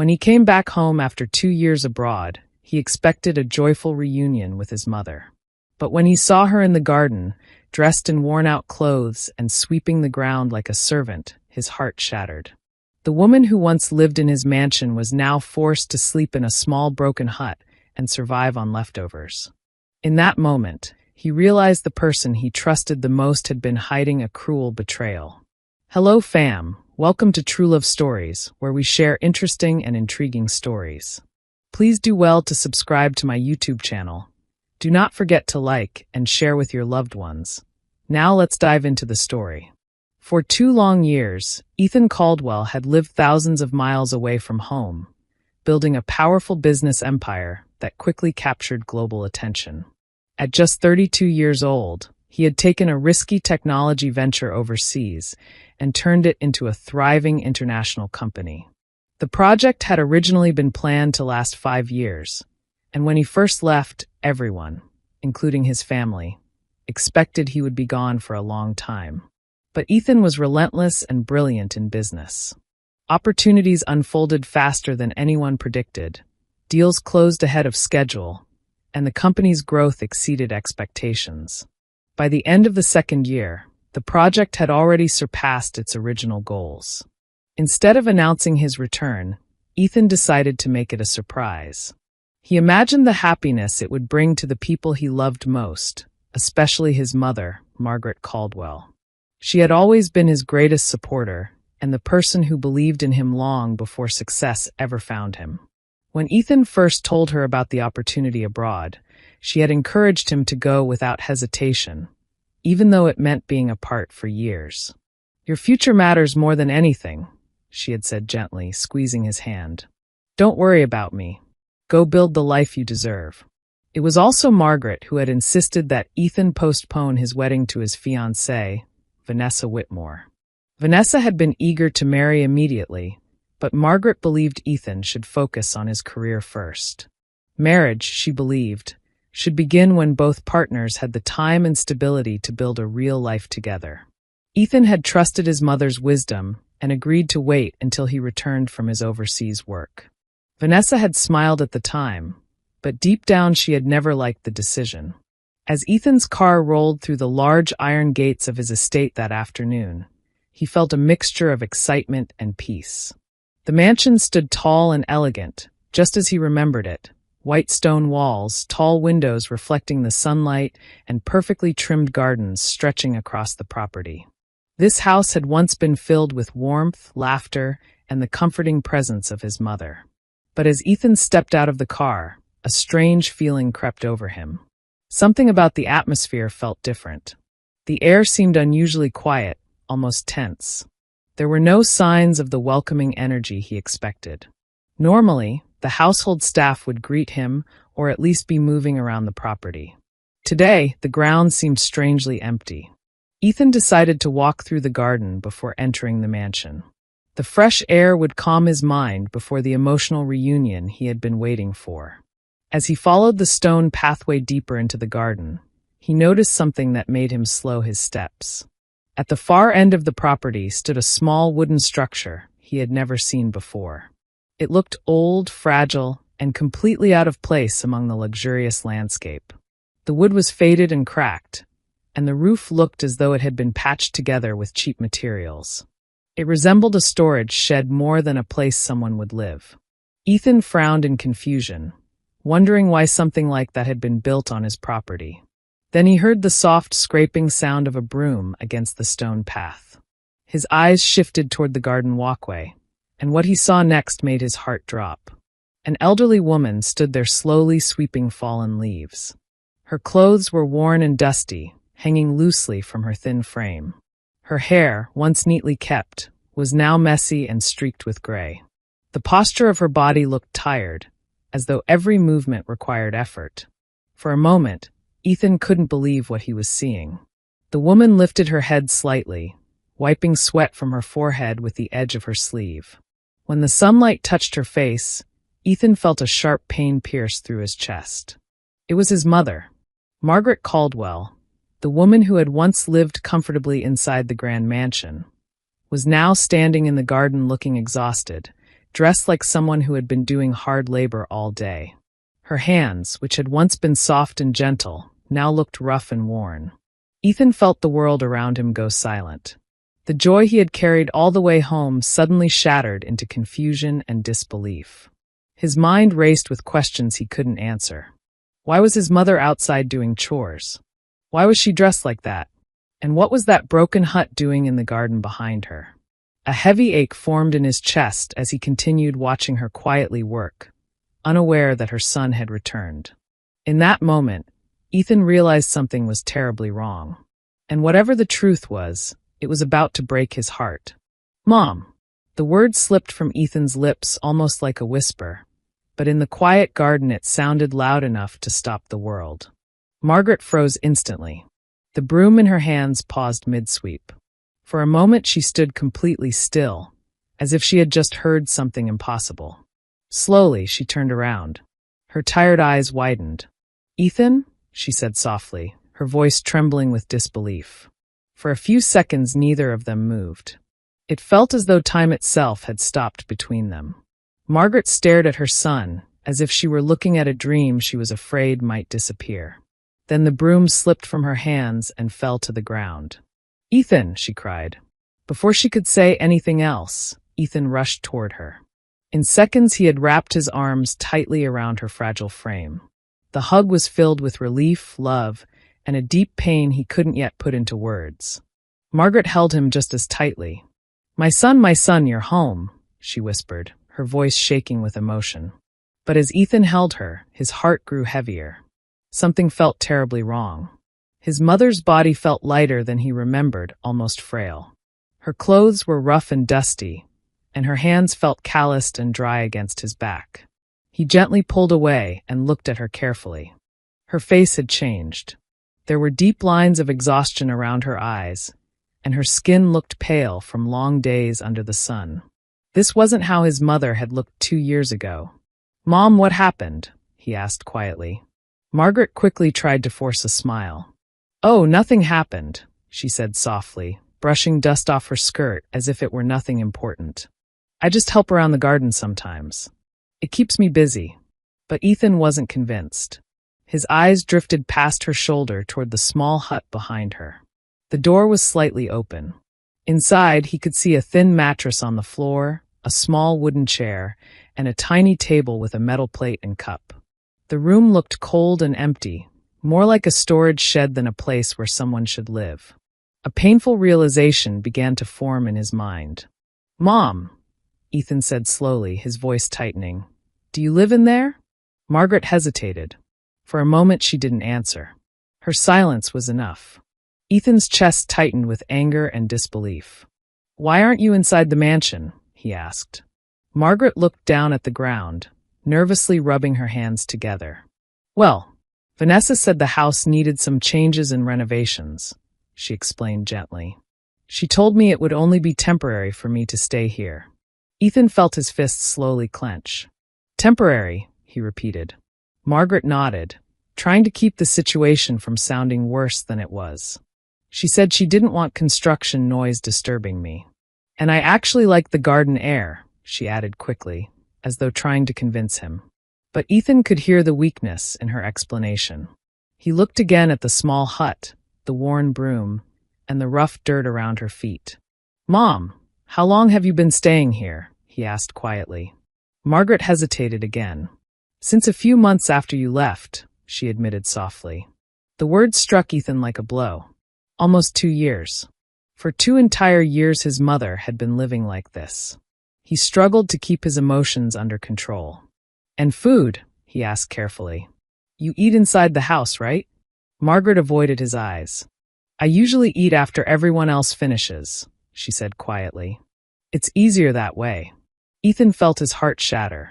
When he came back home after 2 years abroad, he expected a joyful reunion with his mother. But when he saw her in the garden, dressed in worn-out clothes and sweeping the ground like a servant, his heart shattered. The woman who once lived in his mansion was now forced to sleep in a small broken hut and survive on leftovers. In that moment, he realized the person he trusted the most had been hiding a cruel betrayal. Hello fam, welcome to True Love Stories, where we share interesting and intriguing stories. Please do well to subscribe to my YouTube channel. Do not forget to like and share with your loved ones. Now let's dive into the story. For 2 long years, Ethan Caldwell had lived thousands of miles away from home, building a powerful business empire that quickly captured global attention. At just 32 years old, he had taken a risky technology venture overseas and turned it into a thriving international company. The project had originally been planned to last 5 years, and when he first left, everyone, including his family, expected he would be gone for a long time. But Ethan was relentless and brilliant in business. Opportunities unfolded faster than anyone predicted, deals closed ahead of schedule, and the company's growth exceeded expectations. By the end of the 2nd year, the project had already surpassed its original goals. Instead of announcing his return, Ethan decided to make it a surprise. He imagined the happiness it would bring to the people he loved most, especially his mother, Margaret Caldwell. She had always been his greatest supporter and the person who believed in him long before success ever found him. When Ethan first told her about the opportunity abroad, she had encouraged him to go without hesitation, even though it meant being apart for years. "Your future matters more than anything," she had said gently, squeezing his hand. "Don't worry about me. Go build the life you deserve." It was also Margaret who had insisted that Ethan postpone his wedding to his fiancée, Vanessa Whitmore. Vanessa had been eager to marry immediately, but Margaret believed Ethan should focus on his career first. Marriage, she believed, should begin when both partners had the time and stability to build a real life together. Ethan had trusted his mother's wisdom and agreed to wait until he returned from his overseas work. Vanessa had smiled at the time, but deep down she had never liked the decision. As Ethan's car rolled through the large iron gates of his estate that afternoon, he felt a mixture of excitement and peace. The mansion stood tall and elegant, just as he remembered it. White stone walls, tall windows reflecting the sunlight, and perfectly trimmed gardens stretching across the property. This house had once been filled with warmth, laughter, and the comforting presence of his mother. But as Ethan stepped out of the car, a strange feeling crept over him. Something about the atmosphere felt different. The air seemed unusually quiet, almost tense. There were no signs of the welcoming energy he expected. Normally, the household staff would greet him or at least be moving around the property. Today, the grounds seemed strangely empty. Ethan decided to walk through the garden before entering the mansion. The fresh air would calm his mind before the emotional reunion he had been waiting for. As he followed the stone pathway deeper into the garden, he noticed something that made him slow his steps. At the far end of the property stood a small wooden structure he had never seen before. It looked old, fragile, and completely out of place among the luxurious landscape. The wood was faded and cracked, and the roof looked as though it had been patched together with cheap materials. It resembled a storage shed more than a place someone would live. Ethan frowned in confusion, wondering why something like that had been built on his property. Then he heard the soft scraping sound of a broom against the stone path. His eyes shifted toward the garden walkway, and what he saw next made his heart drop. An elderly woman stood there slowly sweeping fallen leaves. Her clothes were worn and dusty, hanging loosely from her thin frame. Her hair, once neatly kept, was now messy and streaked with gray. The posture of her body looked tired, as though every movement required effort. For a moment, Ethan couldn't believe what he was seeing. The woman lifted her head slightly, wiping sweat from her forehead with the edge of her sleeve. When the sunlight touched her face, Ethan felt a sharp pain pierce through his chest. It was his mother, Margaret Caldwell, the woman who had once lived comfortably inside the grand mansion, was now standing in the garden looking exhausted, dressed like someone who had been doing hard labor all day. Her hands, which had once been soft and gentle, now looked rough and worn. Ethan felt the world around him go silent. The joy he had carried all the way home suddenly shattered into confusion and disbelief. His mind raced with questions he couldn't answer. Why was his mother outside doing chores? Why was she dressed like that? And what was that broken hut doing in the garden behind her? A heavy ache formed in his chest as he continued watching her quietly work, unaware that her son had returned. In that moment, Ethan realized something was terribly wrong. And whatever the truth was, it was about to break his heart. "Mom!" The word slipped from Ethan's lips almost like a whisper, but in the quiet garden it sounded loud enough to stop the world. Margaret froze instantly. The broom in her hands paused mid-sweep. For a moment she stood completely still, as if she had just heard something impossible. Slowly she turned around. Her tired eyes widened. "Ethan?" she said softly, her voice trembling with disbelief. For a few seconds neither of them moved. It felt as though time itself had stopped between them. Margaret stared at her son, as if she were looking at a dream she was afraid might disappear. Then the broom slipped from her hands and fell to the ground. "Ethan!" she cried. Before she could say anything else, Ethan rushed toward her. In seconds he had wrapped his arms tightly around her fragile frame. The hug was filled with relief, love, and a deep pain he couldn't yet put into words. Margaret held him just as tightly. my son, you're home," she whispered, her voice shaking with emotion. But as Ethan held her, his heart grew heavier. Something felt terribly wrong. His mother's body felt lighter than he remembered, almost frail. Her clothes were rough and dusty, and her hands felt calloused and dry against his back. He gently pulled away and looked at her carefully. Her face had changed. There were deep lines of exhaustion around her eyes, and her skin looked pale from long days under the sun. This wasn't how his mother had looked 2 years ago. "Mom, what happened?" he asked quietly. Margaret quickly tried to force a smile. "Oh, nothing happened," she said softly, brushing dust off her skirt as if it were nothing important. "I just help around the garden sometimes. It keeps me busy." But Ethan wasn't convinced. His eyes drifted past her shoulder toward the small hut behind her. The door was slightly open. Inside, he could see a thin mattress on the floor, a small wooden chair, and a tiny table with a metal plate and cup. The room looked cold and empty, more like a storage shed than a place where someone should live. A painful realization began to form in his mind. "Mom," Ethan said slowly, his voice tightening. "Do you live in there?" Margaret hesitated. For a moment she didn't answer. Her silence was enough. Ethan's chest tightened with anger and disbelief. "Why aren't you inside the mansion?" he asked. Margaret looked down at the ground, nervously rubbing her hands together. "Well, Vanessa said the house needed some changes and renovations," she explained gently. "She told me it would only be temporary for me to stay here." Ethan felt his fists slowly clench. "Temporary," he repeated. Margaret nodded, trying to keep the situation from sounding worse than it was. She said she didn't want construction noise disturbing me. "And I actually like the garden air," she added quickly, as though trying to convince him. But Ethan could hear the weakness in her explanation. He looked again at the small hut, the worn broom, and the rough dirt around her feet. "Mom, how long have you been staying here?" he asked quietly. Margaret hesitated again. "Since a few months after you left," she admitted softly. The word struck Ethan like a blow. Almost 2 years. For 2 entire years his mother had been living like this. He struggled to keep his emotions under control. "And food?" he asked carefully. "You eat inside the house, right?" Margaret avoided his eyes. "I usually eat after everyone else finishes," she said quietly. "It's easier that way." Ethan felt his heart shatter.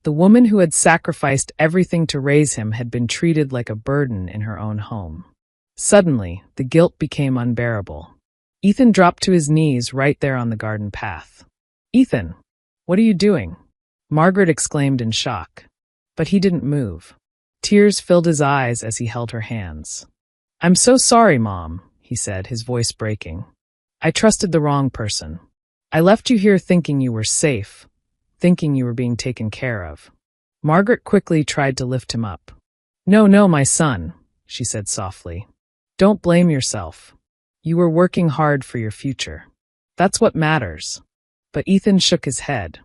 The woman who had sacrificed everything to raise him had been treated like a burden in her own home. Suddenly, the guilt became unbearable. Ethan dropped to his knees right there on the garden path. "Ethan, what are you doing?" Margaret exclaimed in shock. But he didn't move. Tears filled his eyes as he held her hands. "I'm so sorry, Mom," he said, his voice breaking. "I trusted the wrong person. I left you here thinking you were safe, thinking you were being taken care of. Margaret quickly tried to lift him up. No, no, my son, she said softly. Don't blame yourself. You were working hard for your future. That's what matters. But Ethan shook his head.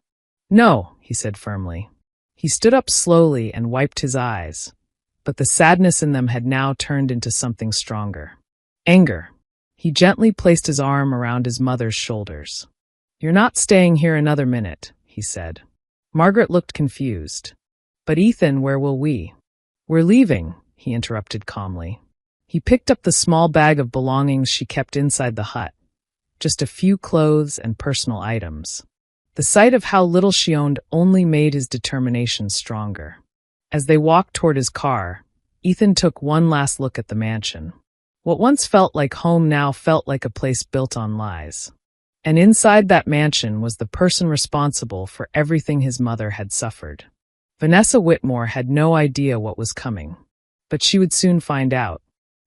No, he said firmly. He stood up slowly and wiped his eyes, but the sadness in them had now turned into something stronger. Anger. He gently placed his arm around his mother's shoulders. You're not staying here another minute, he said. Margaret looked confused. But Ethan, where will we? We're leaving, he interrupted calmly. He picked up the small bag of belongings she kept inside the hut. Just a few clothes and personal items. The sight of how little she owned only made his determination stronger. As they walked toward his car, Ethan took one last look at the mansion. What once felt like home now felt like a place built on lies. And inside that mansion was the person responsible for everything his mother had suffered. Vanessa Whitmore had no idea what was coming, but she would soon find out.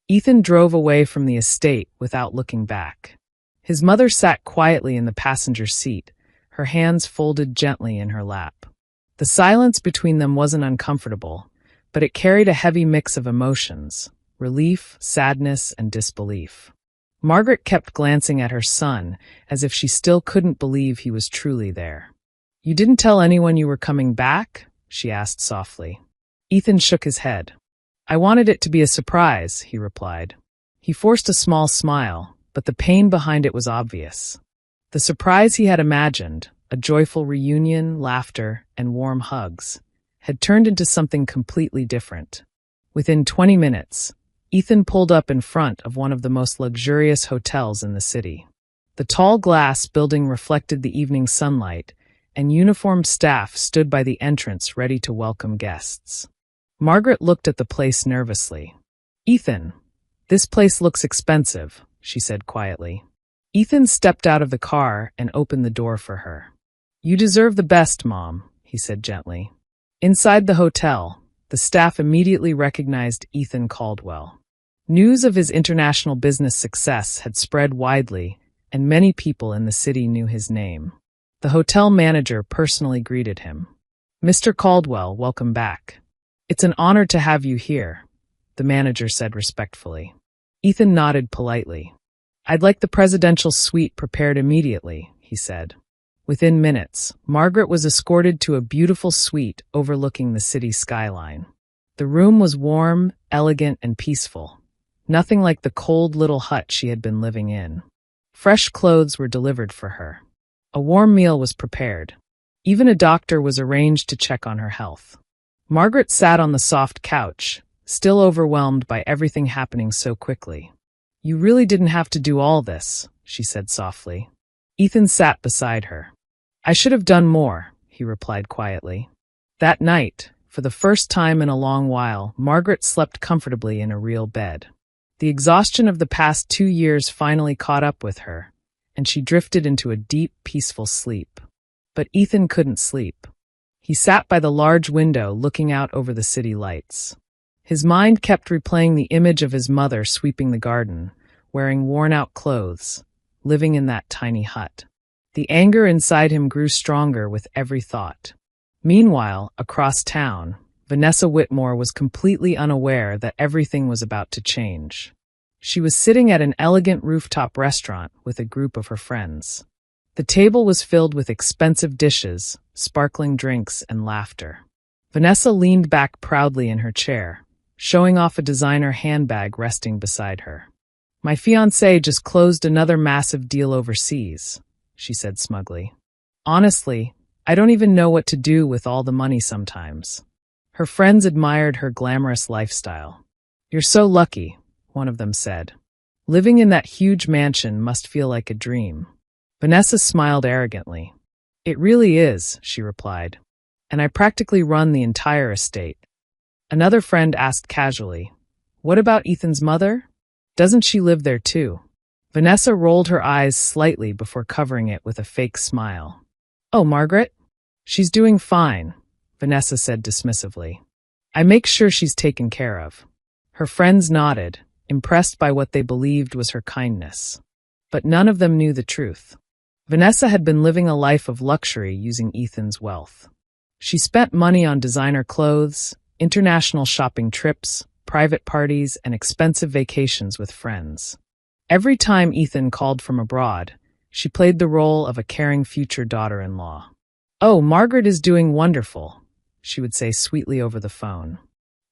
Ethan drove away from the estate without looking back. His mother sat quietly in the passenger seat, her hands folded gently in her lap. The silence between them wasn't uncomfortable, but it carried a heavy mix of emotions, relief, sadness, and disbelief. Margaret kept glancing at her son, as if she still couldn't believe he was truly there. You didn't tell anyone you were coming back? She asked softly. Ethan shook his head. I wanted it to be a surprise, he replied. He forced a small smile, but the pain behind it was obvious. The surprise he had imagined, a joyful reunion, laughter, and warm hugs, had turned into something completely different. Within 20 minutes, Ethan pulled up in front of one of the most luxurious hotels in the city. The tall glass building reflected the evening sunlight, and uniformed staff stood by the entrance ready to welcome guests. Margaret looked at the place nervously. Ethan, this place looks expensive, she said quietly. Ethan stepped out of the car and opened the door for her. You deserve the best, Mom, he said gently. Inside the hotel, the staff immediately recognized Ethan Caldwell. News of his international business success had spread widely, and many people in the city knew his name. The hotel manager personally greeted him. Mr. Caldwell, welcome back. It's an honor to have you here, the manager said respectfully. Ethan nodded politely. I'd like the presidential suite prepared immediately, he said. Within minutes, Margaret was escorted to a beautiful suite overlooking the city skyline. The room was warm, elegant, and peaceful. Nothing like the cold little hut she had been living in. Fresh clothes were delivered for her. A warm meal was prepared. Even a doctor was arranged to check on her health. Margaret sat on the soft couch, still overwhelmed by everything happening so quickly. You really didn't have to do all this, she said softly. Ethan sat beside her. I should have done more, he replied quietly. That night, for the first time in a long while, Margaret slept comfortably in a real bed. The exhaustion of the past 2 years finally caught up with her, and she drifted into a deep, peaceful sleep. But Ethan couldn't sleep. He sat by the large window looking out over the city lights. His mind kept replaying the image of his mother sweeping the garden, wearing worn-out clothes, living in that tiny hut. The anger inside him grew stronger with every thought. Meanwhile, across town, Vanessa Whitmore was completely unaware that everything was about to change. She was sitting at an elegant rooftop restaurant with a group of her friends. The table was filled with expensive dishes, sparkling drinks, and laughter. Vanessa leaned back proudly in her chair, showing off a designer handbag resting beside her. My fiancé just closed another massive deal overseas, she said smugly. Honestly, I don't even know what to do with all the money sometimes. Her friends admired her glamorous lifestyle. You're so lucky, one of them said. Living in that huge mansion must feel like a dream. Vanessa smiled arrogantly. It really is, she replied. And I practically run the entire estate. Another friend asked casually, what about Ethan's mother? Doesn't she live there too? Vanessa rolled her eyes slightly before covering it with a fake smile. Oh, Margaret? She's doing fine, Vanessa said dismissively. I make sure she's taken care of. Her friends nodded, impressed by what they believed was her kindness. But none of them knew the truth. Vanessa had been living a life of luxury using Ethan's wealth. She spent money on designer clothes, international shopping trips, private parties, and expensive vacations with friends. Every time Ethan called from abroad, she played the role of a caring future daughter-in-law. "Oh, Margaret is doing wonderful," she would say sweetly over the phone.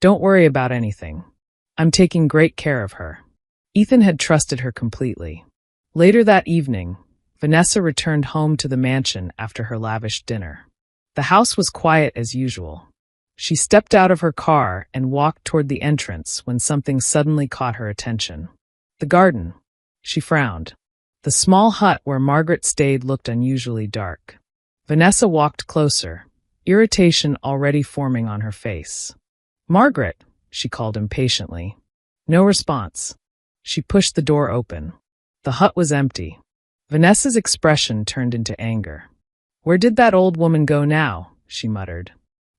"Don't worry about anything. I'm taking great care of her." Ethan had trusted her completely. Later that evening, Vanessa returned home to the mansion after her lavish dinner. The house was quiet as usual. She stepped out of her car and walked toward the entrance when something suddenly caught her attention. The garden. She frowned. The small hut where Margaret stayed looked unusually dark. Vanessa walked closer, irritation already forming on her face. "Margaret," she called impatiently. No response. She pushed the door open. The hut was empty. Vanessa's expression turned into anger. "Where did that old woman go now?" she muttered.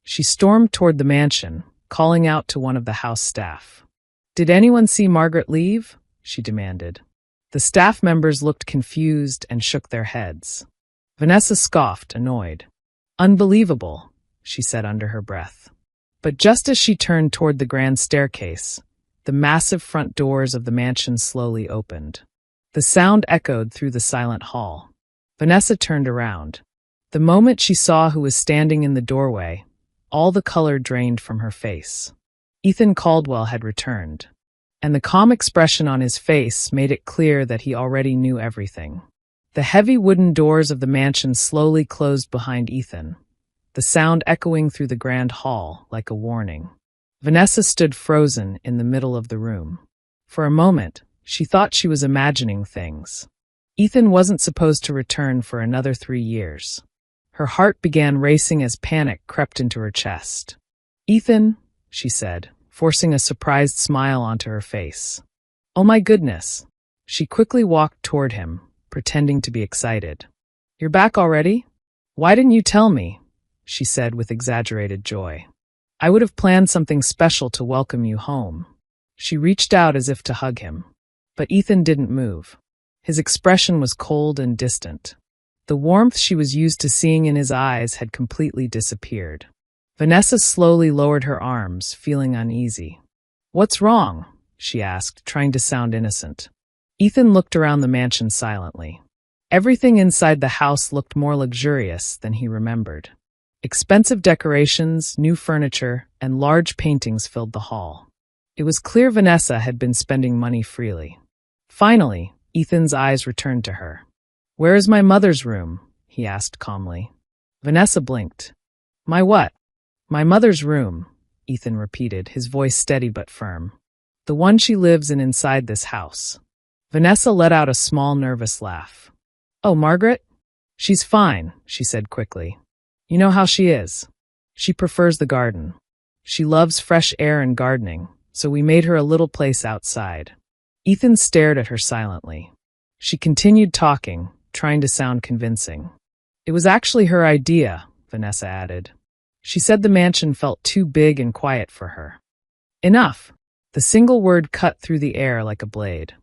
She stormed toward the mansion, calling out to one of the house staff. "Did anyone see Margaret leave?" she demanded. The staff members looked confused and shook their heads. Vanessa scoffed, annoyed. "Unbelievable," she said under her breath. But just as she turned toward the grand staircase, the massive front doors of the mansion slowly opened. The sound echoed through the silent hall. Vanessa turned around. The moment she saw who was standing in the doorway, all the color drained from her face. Ethan Caldwell had returned, and the calm expression on his face made it clear that he already knew everything. The heavy wooden doors of the mansion slowly closed behind Ethan, the sound echoing through the grand hall like a warning. Vanessa stood frozen in the middle of the room. For a moment, she thought she was imagining things. Ethan wasn't supposed to return for another 3 years. Her heart began racing as panic crept into her chest. "Ethan," she said, forcing a surprised smile onto her face. "Oh my goodness." She quickly walked toward him, pretending to be excited. "You're back already? Why didn't you tell me?" she said with exaggerated joy. "I would have planned something special to welcome you home." She reached out as if to hug him. But Ethan didn't move. His expression was cold and distant. The warmth she was used to seeing in his eyes had completely disappeared. Vanessa slowly lowered her arms, feeling uneasy. "What's wrong?" she asked, trying to sound innocent. Ethan looked around the mansion silently. Everything inside the house looked more luxurious than he remembered. Expensive decorations, new furniture, and large paintings filled the hall. It was clear Vanessa had been spending money freely. Finally, Ethan's eyes returned to her. "Where is my mother's room?" he asked calmly. Vanessa blinked. "My what?" "My mother's room," Ethan repeated, his voice steady but firm. "The one she lives in inside this house." Vanessa let out a small, nervous laugh. "Oh, Margaret? She's fine," she said quickly. "You know how she is. She prefers the garden. She loves fresh air and gardening, so we made her a little place outside." Ethan stared at her silently. She continued talking, trying to sound convincing. "It was actually her idea," Vanessa added. "She said the mansion felt too big and quiet for her." "Enough." The single word cut through the air like a blade.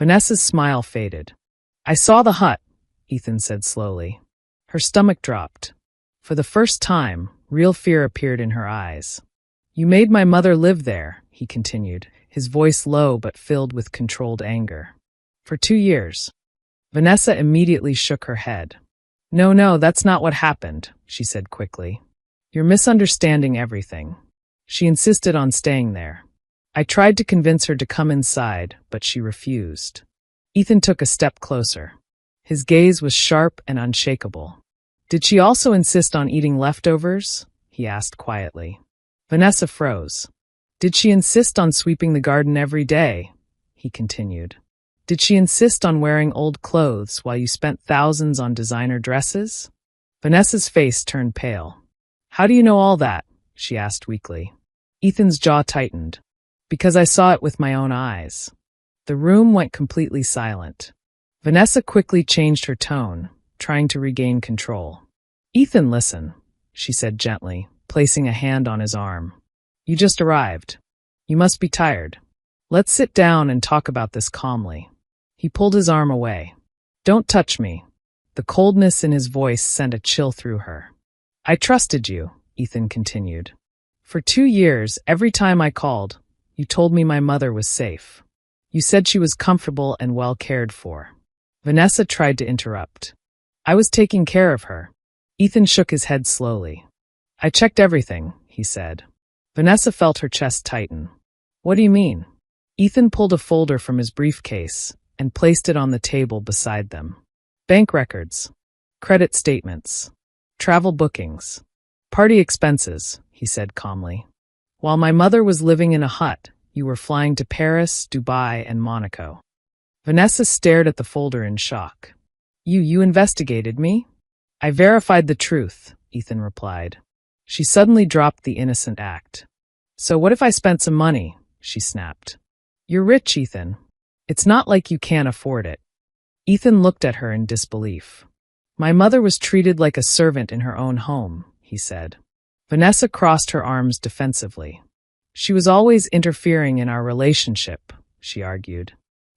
Vanessa's smile faded. "I saw the hut," Ethan said slowly. Her stomach dropped. For the first time, real fear appeared in her eyes. "You made my mother live there," he continued, his voice low but filled with controlled anger. "For 2 years." Vanessa immediately shook her head. No, that's not what happened," she said quickly. "You're misunderstanding everything. She insisted on staying there. I tried to convince her to come inside, but she refused." Ethan took a step closer. His gaze was sharp and unshakable. "Did she also insist on eating leftovers?" he asked quietly. Vanessa froze. "Did she insist on sweeping the garden every day?" he continued. "Did she insist on wearing old clothes while you spent thousands on designer dresses?" Vanessa's face turned pale. "How do you know all that?" she asked weakly. Ethan's jaw tightened. "Because I saw it with my own eyes." The room went completely silent. Vanessa quickly changed her tone, trying to regain control. "Ethan, listen," she said gently, placing a hand on his arm. "You just arrived. You must be tired. Let's sit down and talk about this calmly." He pulled his arm away. "Don't touch me." The coldness in his voice sent a chill through her. I trusted you, Ethan continued. For 2 years, every time I called, you told me my mother was safe. You said she was comfortable and well cared for. Vanessa tried to interrupt. I was taking care of her. Ethan shook his head slowly. I checked everything, he said. Vanessa felt her chest tighten. What do you mean? Ethan pulled a folder from his briefcase and placed it on the table beside them. Bank records, credit statements, travel bookings, party expenses, he said calmly. While my mother was living in a hut, you were flying to Paris, Dubai, and Monaco. Vanessa stared at the folder in shock. You investigated me? I verified the truth, Ethan replied. She suddenly dropped the innocent act. So what if I spent some money? She snapped. You're rich, Ethan. It's not like you can't afford it. Ethan looked at her in disbelief. My mother was treated like a servant in her own home, he said. Vanessa crossed her arms defensively. She was always interfering in our relationship, she argued.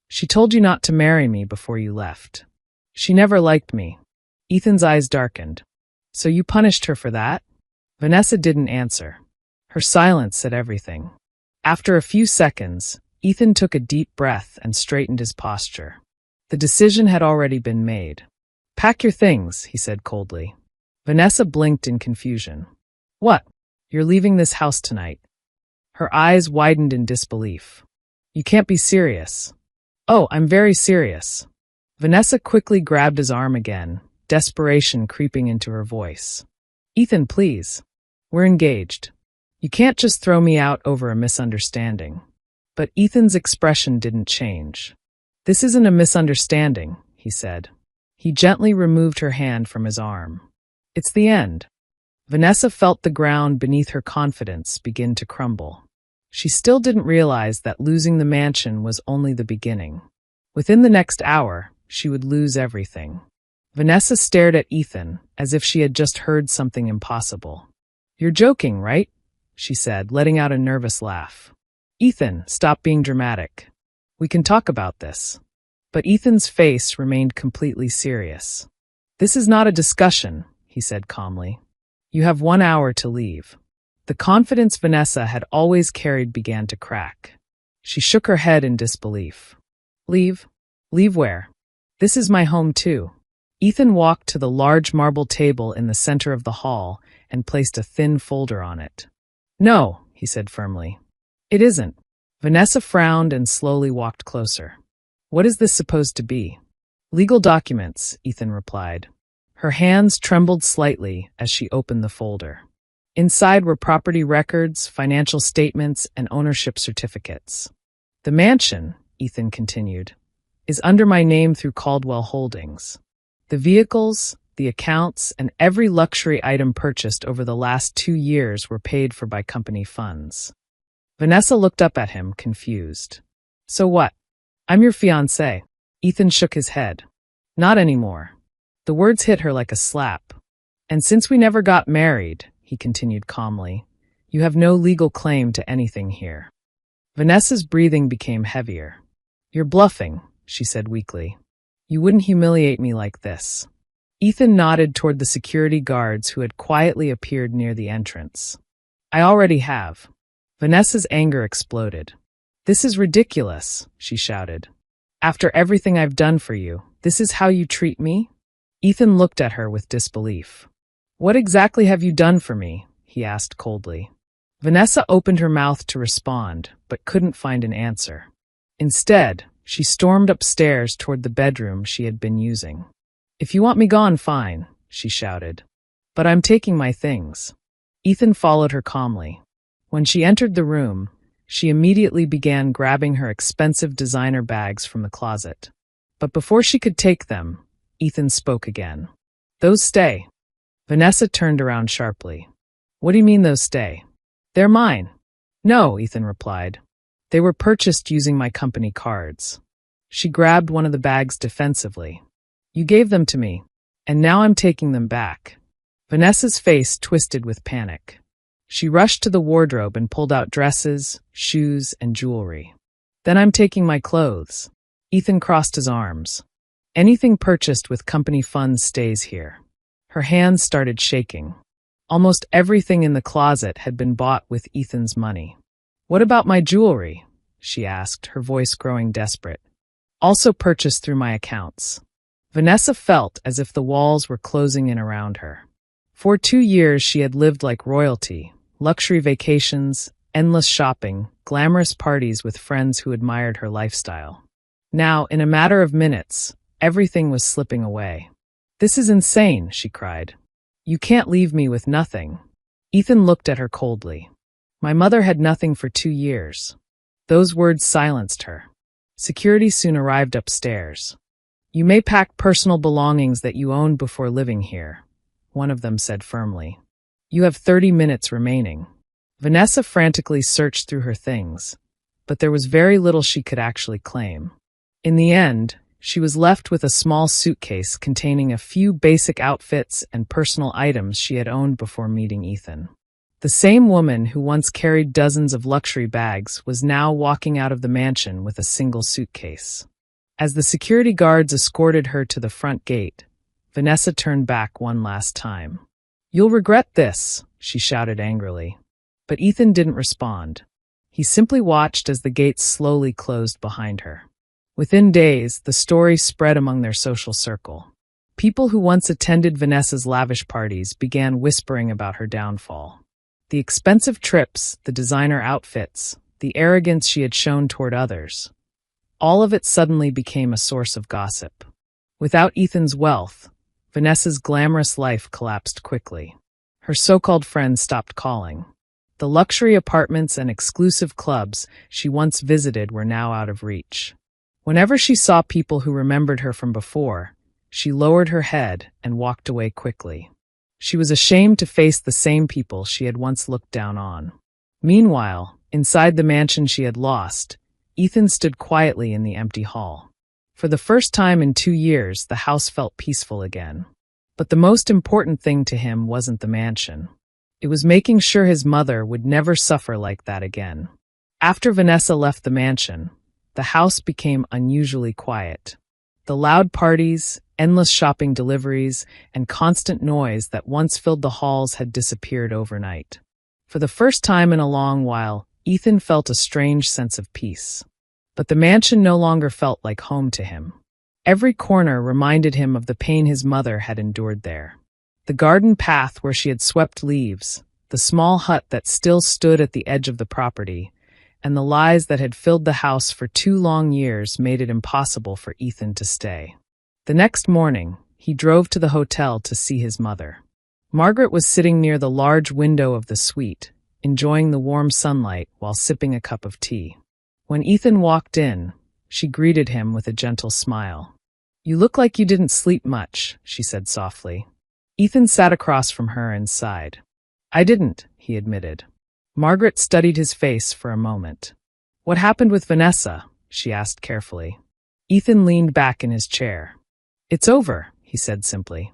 She told you not to marry me before you left. She never liked me. Ethan's eyes darkened. So you punished her for that? Vanessa didn't answer. Her silence said everything. After a few seconds, Ethan took a deep breath and straightened his posture. The decision had already been made. Pack your things, he said coldly. Vanessa blinked in confusion. What? You're leaving this house tonight. Her eyes widened in disbelief. You can't be serious. Oh, I'm very serious. Vanessa quickly grabbed his arm again, desperation creeping into her voice. Ethan, please. We're engaged. You can't just throw me out over a misunderstanding. But Ethan's expression didn't change. This isn't a misunderstanding, he said. He gently removed her hand from his arm. It's the end. Vanessa felt the ground beneath her confidence begin to crumble. She still didn't realize that losing the mansion was only the beginning. Within the next hour, she would lose everything. Vanessa stared at Ethan as if she had just heard something impossible. You're joking, right? She said, letting out a nervous laugh. Ethan, stop being dramatic. We can talk about this. But Ethan's face remained completely serious. This is not a discussion, he said calmly. You have 1 hour to leave. The confidence Vanessa had always carried began to crack. She shook her head in disbelief. Leave? Leave where? This is my home too. Ethan walked to the large marble table in the center of the hall and placed a thin folder on it. No, he said firmly. It isn't. Vanessa frowned and slowly walked closer. What is this supposed to be? Legal documents, Ethan replied. Her hands trembled slightly as she opened the folder. Inside were property records, financial statements, and ownership certificates. The mansion, Ethan continued, is under my name through Caldwell Holdings. The vehicles, the accounts, and every luxury item purchased over the last 2 years were paid for by company funds. Vanessa looked up at him, confused. So what? I'm your fiancé. Ethan shook his head. Not anymore. The words hit her like a slap. And since we never got married, he continued calmly, you have no legal claim to anything here. Vanessa's breathing became heavier. You're bluffing, she said weakly. You wouldn't humiliate me like this. Ethan nodded toward the security guards who had quietly appeared near the entrance. I already have. Vanessa's anger exploded. This is ridiculous, she shouted. After everything I've done for you, this is how you treat me? Ethan looked at her with disbelief. What exactly have you done for me? He asked coldly. Vanessa opened her mouth to respond, but couldn't find an answer. Instead, she stormed upstairs toward the bedroom she had been using. If you want me gone, fine, she shouted. But I'm taking my things. Ethan followed her calmly. When she entered the room, she immediately began grabbing her expensive designer bags from the closet. But before she could take them, Ethan spoke again. Those stay. Vanessa turned around sharply. What do you mean those stay? They're mine. No, Ethan replied. They were purchased using my company cards. She grabbed one of the bags defensively. You gave them to me, and now I'm taking them back. Vanessa's face twisted with panic. She rushed to the wardrobe and pulled out dresses, shoes, and jewelry. Then I'm taking my clothes. Ethan crossed his arms. Anything purchased with company funds stays here. Her hands started shaking. Almost everything in the closet had been bought with Ethan's money. "What about my jewelry?" she asked, her voice growing desperate. "Also purchased through my accounts." Vanessa felt as if the walls were closing in around her. For 2 years she had lived like royalty, luxury vacations, endless shopping, glamorous parties with friends who admired her lifestyle. Now, in a matter of minutes, everything was slipping away. "This is insane," she cried. "You can't leave me with nothing." Ethan looked at her coldly. "My mother had nothing for 2 years. Those words silenced her. Security soon arrived upstairs. "You may pack personal belongings that you owned before living here," one of them said firmly. "You have 30 minutes remaining." Vanessa frantically searched through her things, but there was very little she could actually claim. In the end, she was left with a small suitcase containing a few basic outfits and personal items she had owned before meeting Ethan. The same woman who once carried dozens of luxury bags was now walking out of the mansion with a single suitcase. As the security guards escorted her to the front gate, Vanessa turned back one last time. "You'll regret this," she shouted angrily. But Ethan didn't respond. He simply watched as the gates slowly closed behind her. Within days, the story spread among their social circle. People who once attended Vanessa's lavish parties began whispering about her downfall. The expensive trips, the designer outfits, the arrogance she had shown toward others, all of it suddenly became a source of gossip. Without Ethan's wealth, Vanessa's glamorous life collapsed quickly. Her so-called friends stopped calling. The luxury apartments and exclusive clubs she once visited were now out of reach. Whenever she saw people who remembered her from before, she lowered her head and walked away quickly. She was ashamed to face the same people she had once looked down on. Meanwhile, inside the mansion she had lost, Ethan stood quietly in the empty hall. For the first time in 2 years, the house felt peaceful again. But the most important thing to him wasn't the mansion. It was making sure his mother would never suffer like that again. After Vanessa left the mansion, the house became unusually quiet. The loud parties, endless shopping deliveries, and constant noise that once filled the halls had disappeared overnight. For the first time in a long while, Ethan felt a strange sense of peace. But the mansion no longer felt like home to him. Every corner reminded him of the pain his mother had endured there. The garden path where she had swept leaves, the small hut that still stood at the edge of the property, and the lies that had filled the house for 2 long years made it impossible for Ethan to stay. The next morning, he drove to the hotel to see his mother. Margaret was sitting near the large window of the suite, enjoying the warm sunlight while sipping a cup of tea. When Ethan walked in, she greeted him with a gentle smile. "You look like you didn't sleep much," she said softly. Ethan sat across from her and sighed. "I didn't," he admitted. Margaret studied his face for a moment. "What happened with Vanessa?" she asked carefully. Ethan leaned back in his chair. "It's over," he said simply.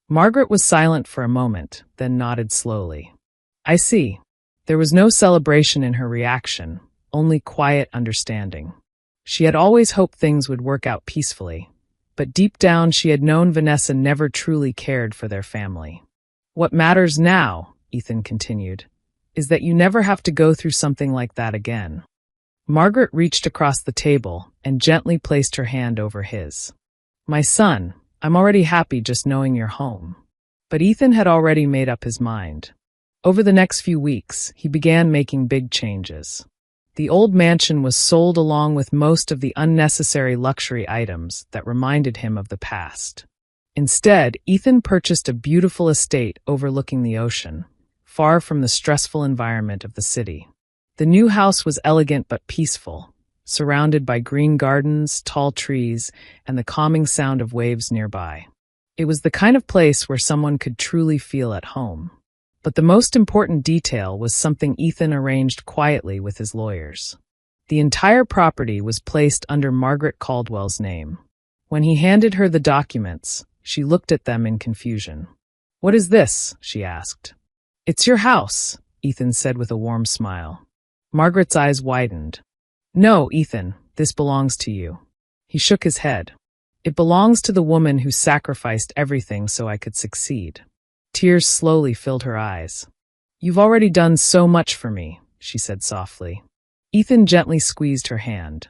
Margaret was silent for a moment, then nodded slowly. "I see." There was no celebration in her reaction, only quiet understanding. She had always hoped things would work out peacefully, but deep down she had known Vanessa never truly cared for their family. "What matters now," Ethan continued, "is that you never have to go through something like that again." Margaret reached across the table and gently placed her hand over his. "My son, I'm already happy just knowing you're home." But Ethan had already made up his mind. Over the next few weeks, he began making big changes. The old mansion was sold along with most of the unnecessary luxury items that reminded him of the past. Instead, Ethan purchased a beautiful estate overlooking the ocean, far from the stressful environment of the city. The new house was elegant but peaceful, surrounded by green gardens, tall trees, and the calming sound of waves nearby. It was the kind of place where someone could truly feel at home. But the most important detail was something Ethan arranged quietly with his lawyers. The entire property was placed under Margaret Caldwell's name. When he handed her the documents, she looked at them in confusion. "What is this?" she asked. "It's your house," Ethan said with a warm smile. Margaret's eyes widened. "No, Ethan, this belongs to you." He shook his head. It belongs to the woman who sacrificed everything so I could succeed. Tears slowly filled her eyes. You've already done so much for me, she said softly. Ethan gently squeezed her hand.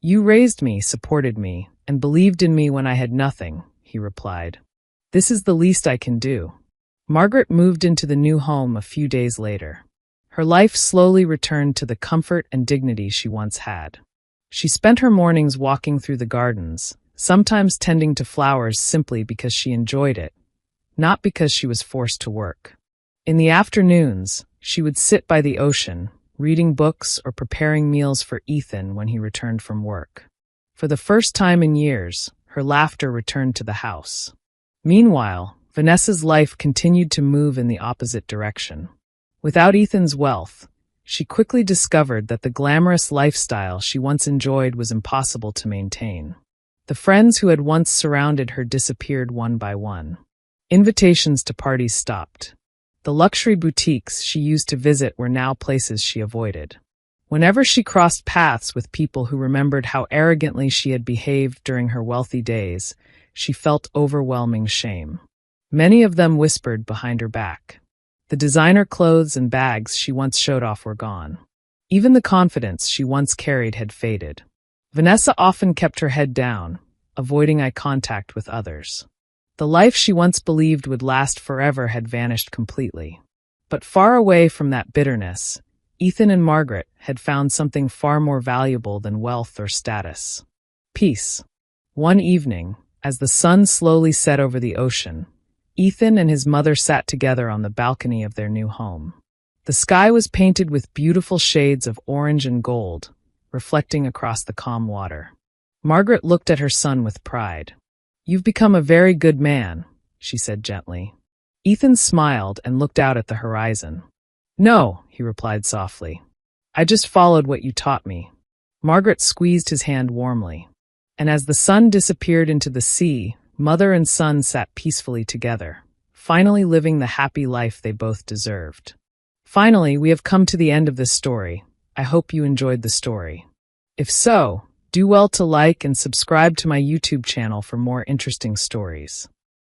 You raised me, supported me, and believed in me when I had nothing, he replied. This is the least I can do. Margaret moved into the new home a few days later. Her life slowly returned to the comfort and dignity she once had. She spent her mornings walking through the gardens, sometimes tending to flowers simply because she enjoyed it, not because she was forced to work. In the afternoons, she would sit by the ocean, reading books or preparing meals for Ethan when he returned from work. For the first time in years, her laughter returned to the house. Meanwhile, Vanessa's life continued to move in the opposite direction. Without Ethan's wealth, she quickly discovered that the glamorous lifestyle she once enjoyed was impossible to maintain. The friends who had once surrounded her disappeared one by one. Invitations to parties stopped. The luxury boutiques she used to visit were now places she avoided. Whenever she crossed paths with people who remembered how arrogantly she had behaved during her wealthy days, she felt overwhelming shame. Many of them whispered behind her back. The designer clothes and bags she once showed off were gone. Even the confidence she once carried had faded. Vanessa often kept her head down, avoiding eye contact with others. The life she once believed would last forever had vanished completely. But far away from that bitterness, Ethan and Margaret had found something far more valuable than wealth or status. Peace. One evening, as the sun slowly set over the ocean, Ethan and his mother sat together on the balcony of their new home. The sky was painted with beautiful shades of orange and gold, reflecting across the calm water. Margaret looked at her son with pride. You've become a very good man, she said gently. Ethan smiled and looked out at the horizon. No, he replied softly. I just followed what you taught me. Margaret squeezed his hand warmly. And as the sun disappeared into the sea, mother and son sat peacefully together, finally living the happy life they both deserved. Finally, we have come to the end of this story. I hope you enjoyed the story. If so, do well to like and subscribe to my YouTube channel for more interesting stories.